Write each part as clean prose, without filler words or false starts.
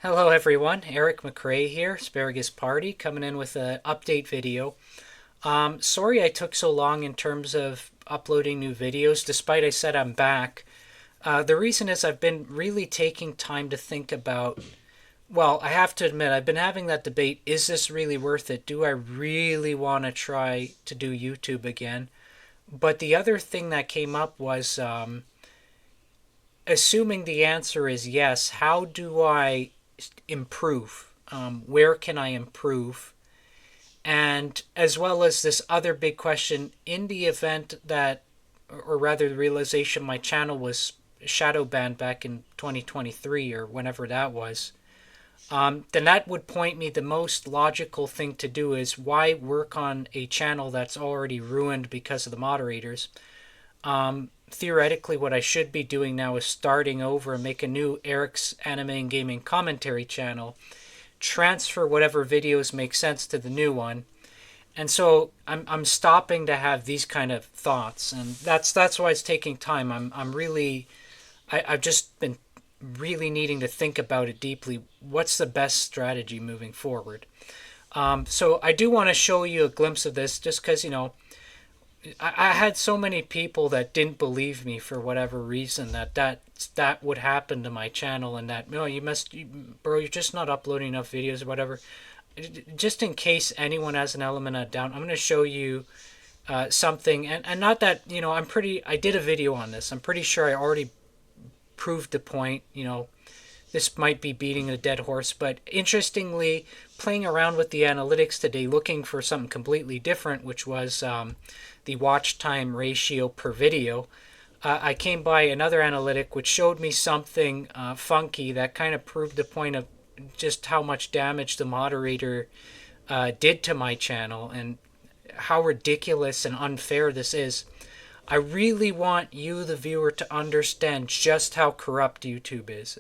Hello everyone, Erik McRae here, Asparagus Party, coming in with an update video. Sorry I took so long in terms of uploading new videos, despite I said I'm back. The reason is I've been really taking time to think about, well, I have to admit, I've been having that debate, is this really worth it? Do I really want to try to do YouTube again? But the other thing that came up was, assuming the answer is yes, how do I improve? Where can I improve? And as well as this other big question, in the event that, or rather the realization my channel was shadow banned back in 2023 or whenever that was, then that would point me the most logical thing to do is why work on a channel that's already ruined because of the moderators. Theoretically, what I should be doing now is starting over and make a new Erik's Anime and Gaming Commentary channel, transfer whatever videos make sense to the new one. And so I'm stopping to have these kind of thoughts, and that's why it's taking time. I'm really I've just been really needing to think about it deeply. What's the best strategy moving forward? So I do want to show you a glimpse of this, just because I had so many people that didn't believe me for whatever reason that would happen to my channel, and that no, bro, you're just not uploading enough videos or whatever. Just in case anyone has an element of doubt, I'm going to show you something, and not that I did a video on this. I'm pretty sure I already proved the point. This might be beating a dead horse, but interestingly, playing around with the analytics today, looking for something completely different, which was the watch time ratio per video, I came by another analytic which showed me something funky that kind of proved the point of just how much damage the moderator did to my channel and how ridiculous and unfair this is. I really want you, the viewer, to understand just how corrupt YouTube is.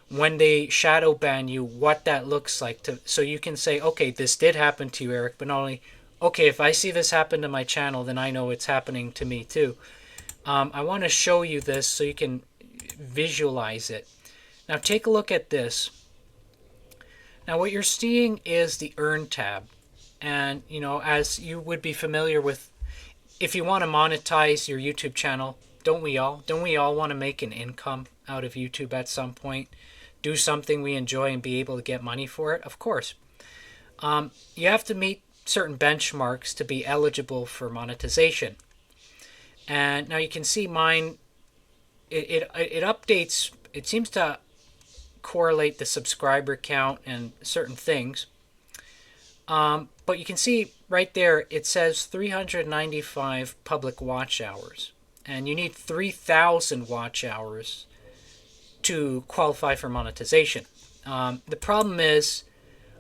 When they shadow ban you, what that looks like, so you can say, okay, this did happen to you, Erik, but not only, okay, if I see this happen to my channel, then I know it's happening to me too. I want to show you this so you can visualize it. Now take a look at this. Now what you're seeing is the Earn tab. And, as you would be familiar with, if you want to monetize your YouTube channel, don't we all? Don't we all want to make an income out of YouTube at some point? Do something we enjoy and be able to get money for it? Of course. You have to meet certain benchmarks to be eligible for monetization. And now you can see mine, it updates, it seems to correlate the subscriber count and certain things. But you can see right there, it says 395 public watch hours. And you need 3,000 watch hours to qualify for monetization. The problem is,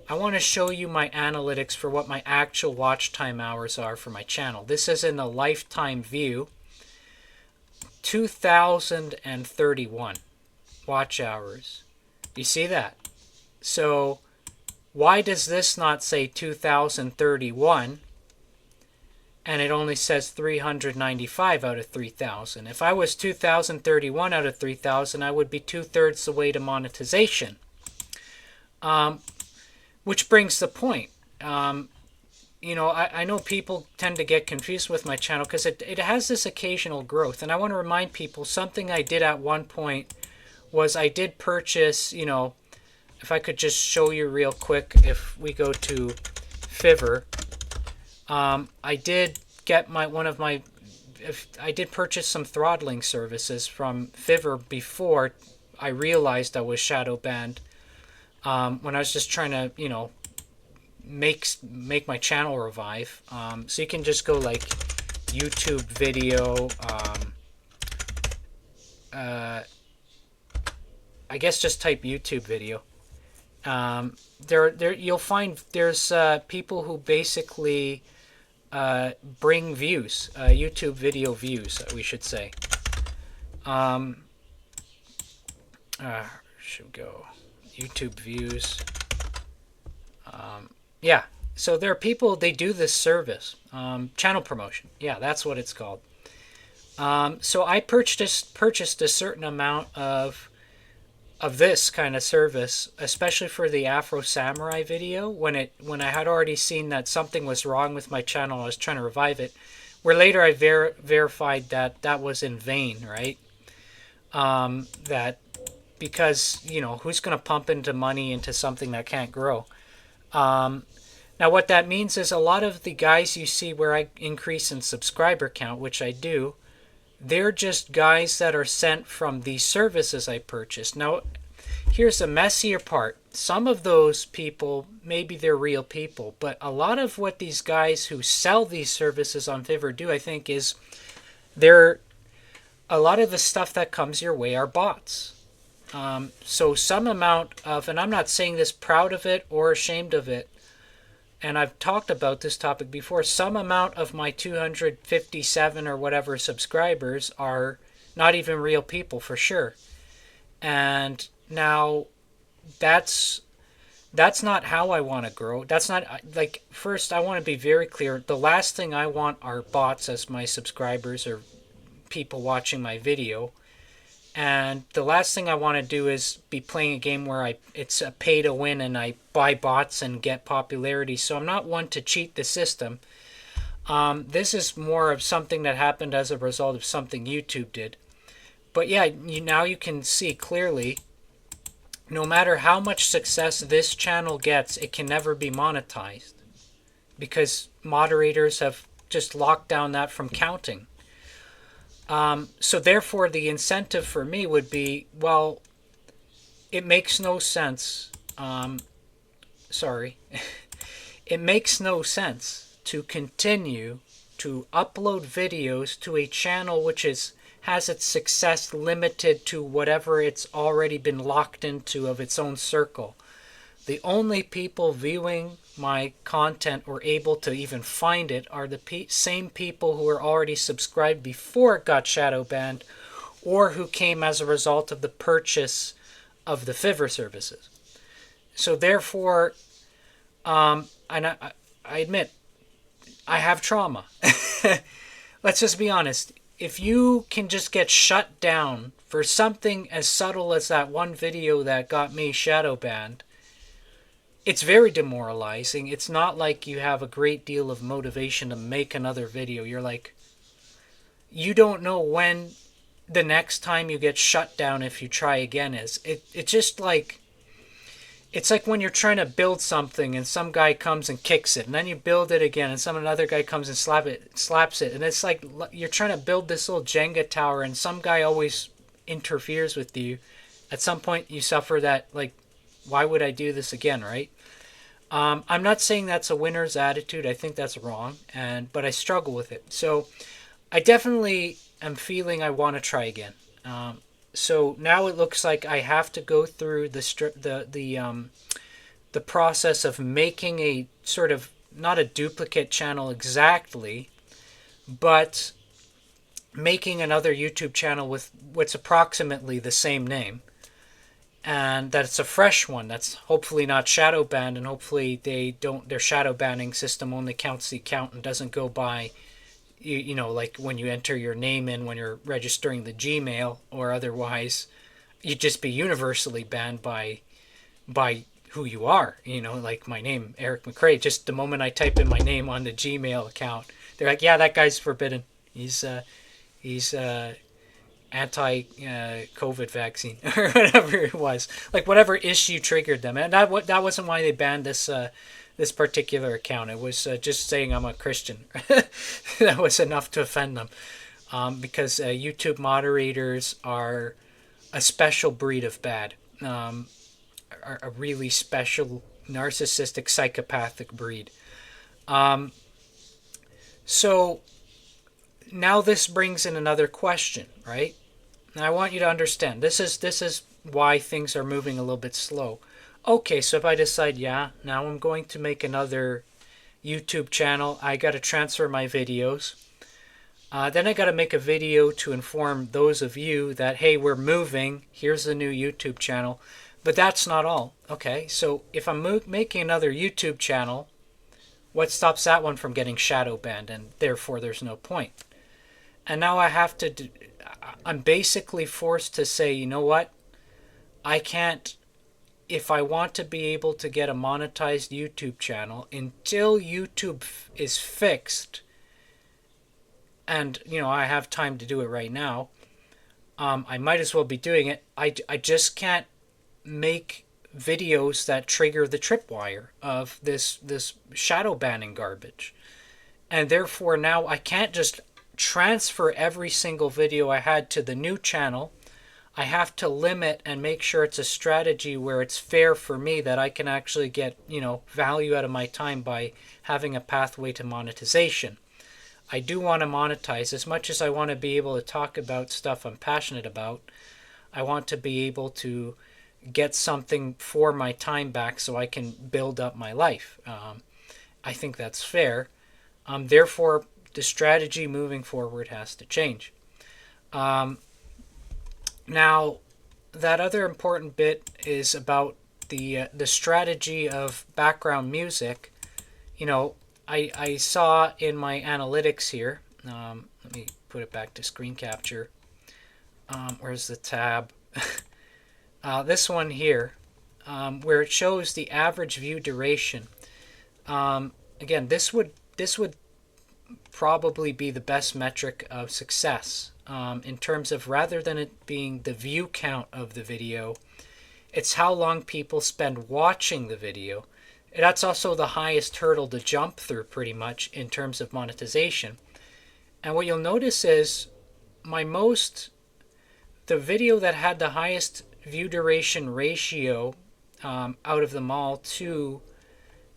I want to show you my analytics for what my actual watch time hours are for my channel. This is in the lifetime view. 2,031 watch hours. You see that? So why does this not say 2,031 and it only says 395 out of 3,000? If I was 2,031 out of 3,000, I would be 2/3 the way to monetization. Which brings the point. I know people tend to get confused with my channel because it has this occasional growth. And I want to remind people, something I did at one point was I did purchase, if I could just show you real quick, if we go to Fiverr, I did get I did purchase some throttling services from Fiverr before I realized I was shadow banned. When I was just trying to, make my channel revive. So you can just go like YouTube video. I guess just type YouTube video. You'll find there's people who basically bring views, YouTube video views, we should say. Should go YouTube views. Yeah, so there are people, they do this service, channel promotion. Yeah, that's what it's called. So I purchased a certain amount of of this kind of service, especially for the Afro Samurai video, when I had already seen that something was wrong with my channel, I was trying to revive it. Where later I verified that that was in vain, right? That because who's going to pump into money into something that can't grow? Now what that means is a lot of the guys you see where I increase in subscriber count, which I do, they're just guys that are sent from these services I purchased. Now, here's the messier part. Some of those people, maybe they're real people, but a lot of what these guys who sell these services on Fiverr do, I think, is a lot of the stuff that comes your way are bots. So some amount of, and I'm not saying this proud of it or ashamed of it, and I've talked about this topic before, some amount of my 257 or whatever subscribers are not even real people for sure. And now that's not how I want to grow. That's not, like, first I want to be very clear. The last thing I want are bots as my subscribers or people watching my video. And the last thing I want to do is be playing a game where it's a pay to win and I buy bots and get popularity. So I'm not one to cheat the system. This is more of something that happened as a result of something YouTube did. But yeah, now you can see clearly, no matter how much success this channel gets, it can never be monetized. Because moderators have just locked down that from counting. So therefore, the incentive for me would be, well, it makes no sense. It makes no sense to continue to upload videos to a channel which has its success limited to whatever it's already been locked into of its own circle. The only people viewing my content or able to even find it are the same people who were already subscribed before it got shadow banned, or who came as a result of the purchase of the Fiverr services. So therefore, and I admit, I have trauma. Let's just be honest. If you can just get shut down for something as subtle as that one video that got me shadow banned, it's very demoralizing. It's not like you have a great deal of motivation to make another video. You're like, you don't know when the next time you get shut down if you try again is. It's just like, it's like when you're trying to build something and some guy comes and kicks it, and then you build it again and another guy comes and slaps it, and it's like you're trying to build this little Jenga tower and some guy always interferes with you. At some point you suffer that, like, why would I do this again, right? I'm not saying that's a winner's attitude. I think that's wrong, but I struggle with it. So I definitely am feeling I want to try again. So now it looks like I have to go through the process of making a sort of, not a duplicate channel exactly, but making another YouTube channel with what's approximately the same name. And that it's a fresh one that's hopefully not shadow banned, and hopefully their shadow banning system only counts the account and doesn't go by, you know, like when you enter your name in when you're registering the Gmail, or otherwise you'd just be universally banned by who you are, you know, like my name, Erik McRae. Just the moment I type in my name on the Gmail account, they're like, yeah, that guy's forbidden. He's anti-COVID vaccine or whatever it was, like whatever issue triggered them. And that wasn't why they banned this particular account. It was just saying I'm a Christian. That was enough to offend them, because YouTube moderators are a special breed of bad, are a really special narcissistic psychopathic breed. So now this brings in another question, right? Now I want you to understand, this is why things are moving a little bit slow. Okay, so if I decide, yeah, now I'm going to make another YouTube channel, I got to transfer my videos. Then I got to make a video to inform those of you that, hey, we're moving, here's the new YouTube channel. But that's not all. Okay, so if I'm making another YouTube channel, what stops that one from getting shadow banned, and therefore there's no point? And now I have to I'm basically forced to say, you know what? I can't, if I want to be able to get a monetized YouTube channel, until YouTube is fixed, and I have time to do it right now, I might as well be doing it. I just can't make videos that trigger the tripwire of this shadow banning garbage. And therefore now I can't just transfer every single video I had to the new channel. I have to limit and make sure it's a strategy where it's fair for me, that I can actually get, value out of my time by having a pathway to monetization. I do want to monetize. As much as I want to be able to talk about stuff I'm passionate about, I want to be able to get something for my time back so I can build up my life. I think that's fair. Therefore, the strategy moving forward has to change. Now, that other important bit is about the strategy of background music. I saw in my analytics here. Let me put it back to screen capture. Where's the tab? This one here, where it shows the average view duration. Again, this would probably be the best metric of success, in terms of, rather than it being the view count of the video, it's how long people spend watching the video. That's also the highest hurdle to jump through, pretty much, in terms of monetization. And what you'll notice is the video that had the highest view duration ratio out of them all to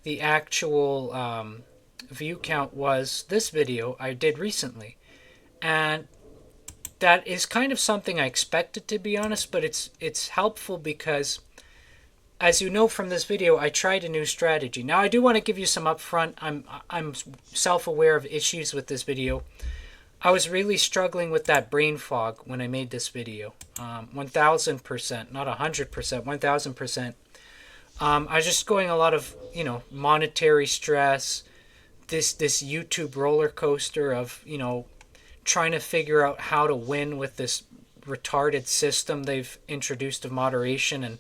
the actual view count was this video I did recently. And that is kind of something I expected, to be honest, but it's helpful because, as you know from this video, I tried a new strategy. Now, I do want to give you some upfront. I'm self-aware of issues with this video. I was really struggling with that brain fog when I made this video. 1,000%, not 100%, 1,000%. I was just going a lot of, monetary stress, this YouTube roller coaster of, trying to figure out how to win with this retarded system they've introduced of moderation, and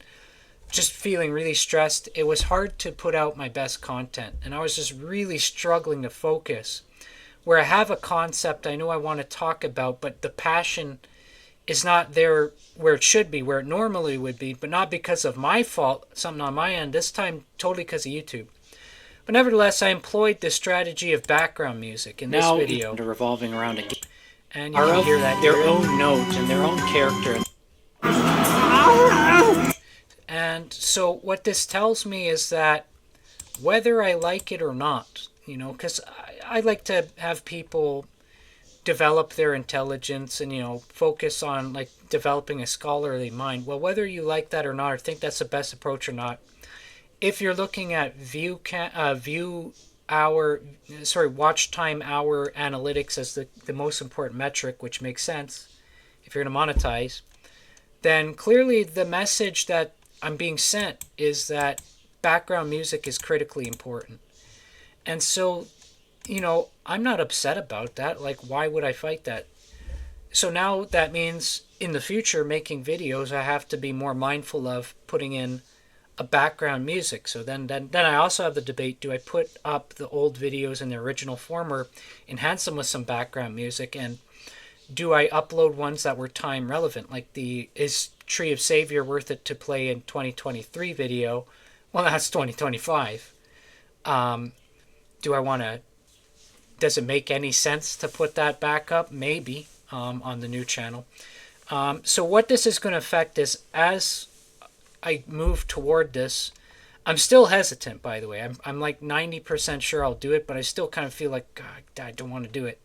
just feeling really stressed. It was hard to put out my best content, and I was just really struggling to focus. Where I have a concept I know I want to talk about, but the passion is not there where it should be, where it normally would be, but not because of my fault, something on my end, this time totally because of YouTube. But nevertheless, I employed the strategy of background music in this video. Now, revolving around a game. And you can hear that their own note and their own character. And so what this tells me is that whether I like it or not, because I like to have people develop their intelligence and, focus on like developing a scholarly mind. Well, whether you like that or not, or think that's the best approach or not, if you're looking at watch time hour analytics as the most important metric, which makes sense if you're going to monetize, then clearly the message that I'm being sent is that background music is critically important. And so, I'm not upset about that. Like, why would I fight that? So now that means in the future, making videos, I have to be more mindful of putting in a background music. So then I also have the debate, do I put up the old videos in their original form or enhance them with some background music? And do I upload ones that were time relevant? Like the Is Tree of Savior worth it to play in 2023 video? Well, that's 2025. Does it make any sense to put that back up? Maybe, on the new channel. So what this is going to affect is, as I move toward this, I'm still hesitant, by the way. I'm like 90% sure I'll do it, but I still kind of feel like, God, I don't want to do it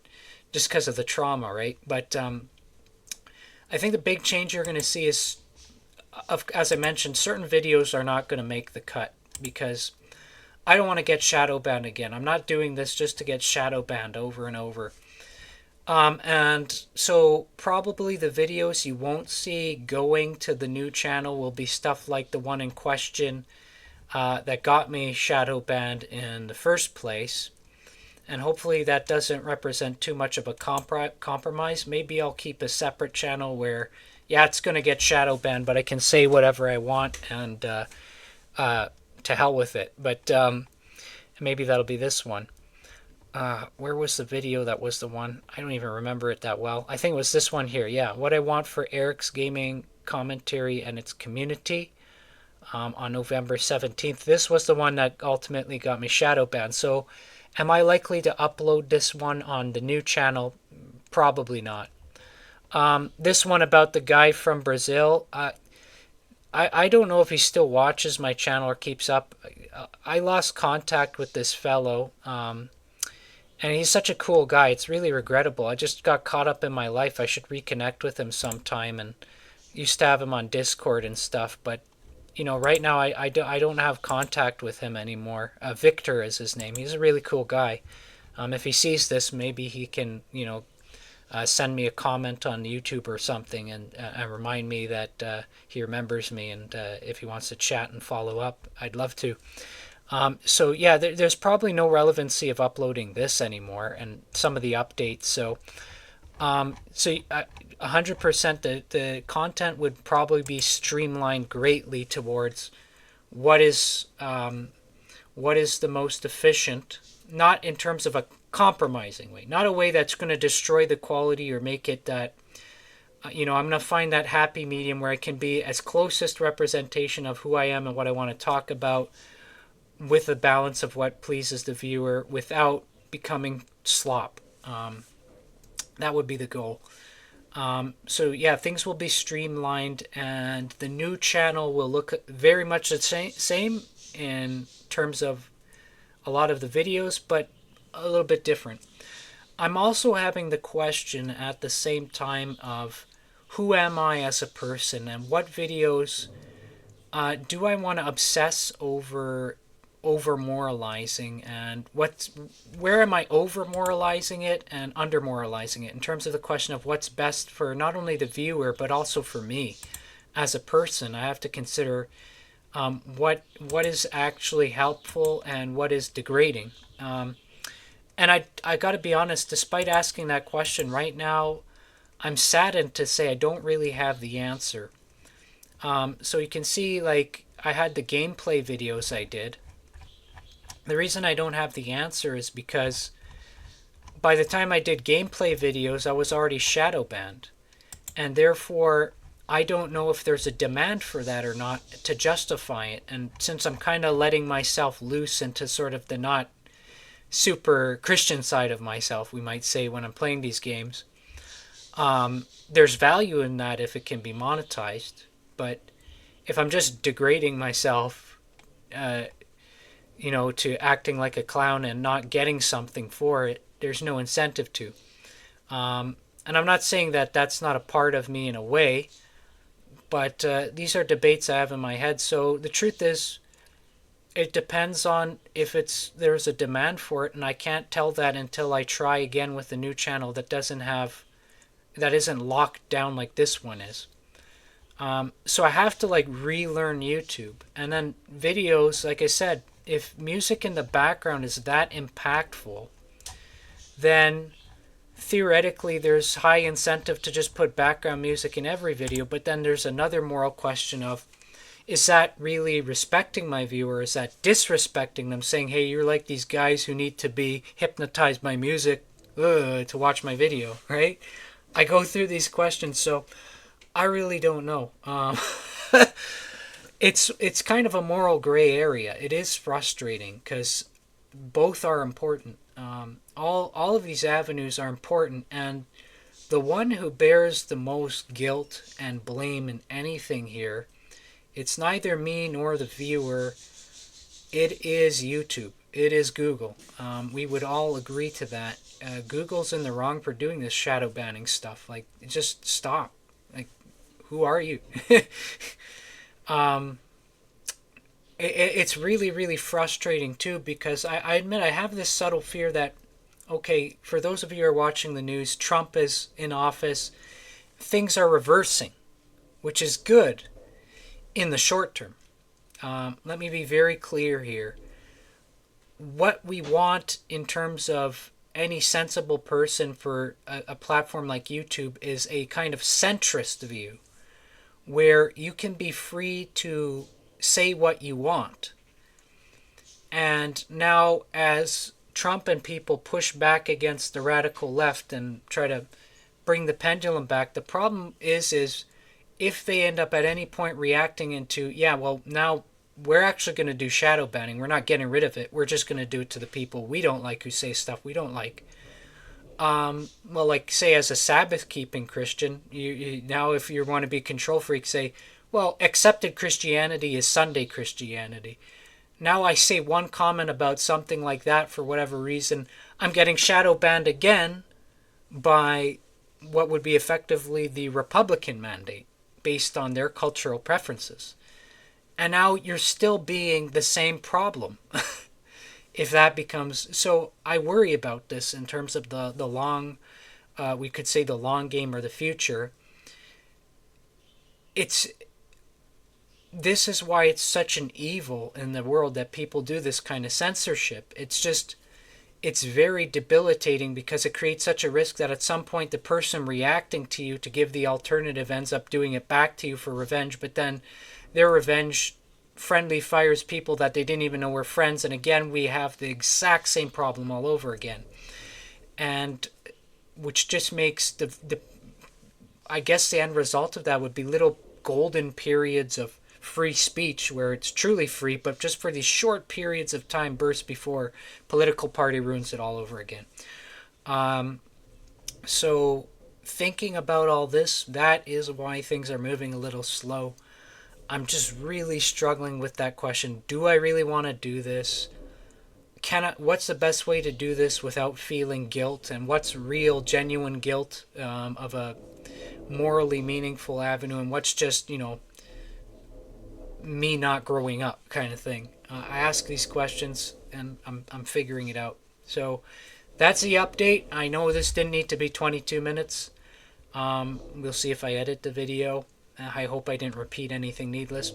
just because of the trauma, right? But I think the big change you're going to see is, as I mentioned, certain videos are not going to make the cut because I don't want to get shadow banned again. I'm not doing this just to get shadow banned over and over. And so probably the videos you won't see going to the new channel will be stuff like the one in question that got me shadow banned in the first place. And hopefully that doesn't represent too much of a compromise. Maybe I'll keep a separate channel where yeah, it's going to get shadow banned, but I can say whatever I want, and to hell with it. But maybe that'll be this one. Where was the video that was the one? I don't even remember it that well. I think it was this one here. Yeah, what I want for Erik's gaming commentary and its community, on November 17th. This was the one that ultimately got me shadow banned. So, am I likely to upload this one on the new channel? Probably not. This one about the guy from Brazil, I don't know if he still watches my channel or keeps up. I lost contact with this fellow, and he's such a cool guy. It's really regrettable. I just got caught up in my life. I should reconnect with him sometime, and used to have him on Discord and stuff. But, right now I don't have contact with him anymore. Victor is his name. He's a really cool guy. If he sees this, maybe he can, send me a comment on YouTube or something, and remind me that he remembers me, and if he wants to chat and follow up, I'd love to. So yeah, there's probably no relevancy of uploading this anymore, and some of the updates. So 100% the content would probably be streamlined greatly towards what is the most efficient, not in terms of a compromising way, not a way that's going to destroy the quality or make it that, I'm going to find that happy medium where I can be as closest representation of who I am and what I want to talk about, with a balance of what pleases the viewer without becoming slop. That would be the goal. So yeah, things will be streamlined, and the new channel will look very much the same in terms of a lot of the videos, but a little bit different. I'm also having the question at the same time of who am I as a person, and what videos do I want to obsess over moralizing, and where am I over moralizing it and under moralizing it, in terms of the question of what's best for not only the viewer but also for me as a person. I have to consider what is actually helpful and what is degrading. And I got to be honest, despite asking that question right now, I'm saddened to say I don't really have the answer. So you can see, like, I had the gameplay videos I did. The reason I don't have the answer is because by the time I did gameplay videos, I was already shadow banned. And therefore, I don't know if there's a demand for that or not to justify it. And since I'm kind of letting myself loose into sort of the not super Christian side of myself, we might say, when I'm playing these games, there's value in that if it can be monetized. But if I'm just degrading myself, to acting like a clown and not getting something for it, there's no incentive to. And I'm not saying that that's not a part of me in a way, but these are debates I have in my head. So the truth is, it depends on if there's a demand for it, and I can't tell that until I try again with a new channel that isn't locked down like this one is. So I have to relearn YouTube, and then videos. Like I said, if music in the background is that impactful, then theoretically there's high incentive to just put background music in every video. But then there's another moral question of, is that really respecting my viewer? Is that disrespecting them, saying, hey, you're like these guys who need to be hypnotized by music to watch my video, right? I go through these questions, so I really don't know. It's kind of a moral gray area. It is frustrating because both are important. All of these avenues are important, and the one who bears the most guilt and blame in anything here, it's neither me nor the viewer. It is YouTube. It is Google. We would all agree to that. Google's in the wrong for doing this shadow banning stuff. Just stop. Who are you? It's really, really frustrating too, because I admit I have this subtle fear that, okay, for those of you who are watching the news, Trump is in office. Things are reversing, which is good in the short term. Let me be very clear here. What we want in terms of any sensible person for a platform like YouTube is a kind of centrist view. where you can be free to say what you want. And now, as Trump and people push back against the radical left and try to bring the pendulum back, the problem is if they end up at any point reacting into, yeah, well, now we're actually going to do shadow banning. We're not getting rid of it. We're just going to do it to the people we don't like who say stuff we don't like. Well, like, say, as a Sabbath keeping Christian, you now, if you want to be control freak, say, well, accepted Christianity is Sunday Christianity. Now I say one comment about something like that for whatever reason, I'm getting shadow banned again by what would be effectively the Republican mandate based on their cultural preferences. And now you're still being the same problem. If that becomes so, I worry about this in terms of the long, we could say the long game or the future. It's This is why it's such an evil in the world that people do this kind of censorship. It's very debilitating because it creates such a risk that at some point the person reacting to you to give the alternative ends up doing it back to you for revenge, but then their revenge friendly fires people that they didn't even know were friends, and again we have the exact same problem all over again. And which just makes the I guess the end result of that would be little golden periods of free speech where it's truly free, but just for these short periods of time burst before political party ruins it all over again. So thinking about all this, that is why things are moving a little slow. I'm just really struggling with that question. Do I really want to do this? What's the best way to do this without feeling guilt? And what's real, genuine guilt of a morally meaningful avenue? And what's just, me not growing up kind of thing? I ask these questions and I'm figuring it out. So that's the update. I know this didn't need to be 22 minutes. We'll see if I edit the video. I hope I didn't repeat anything needless.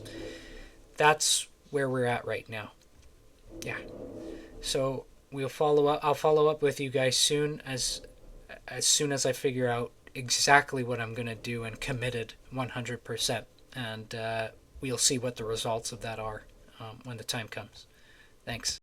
That's where we're at right now. Yeah. So we'll follow up. I'll follow up with you guys as soon as I figure out exactly what I'm gonna do and committed 100%. And we'll see what the results of that are when the time comes. Thanks.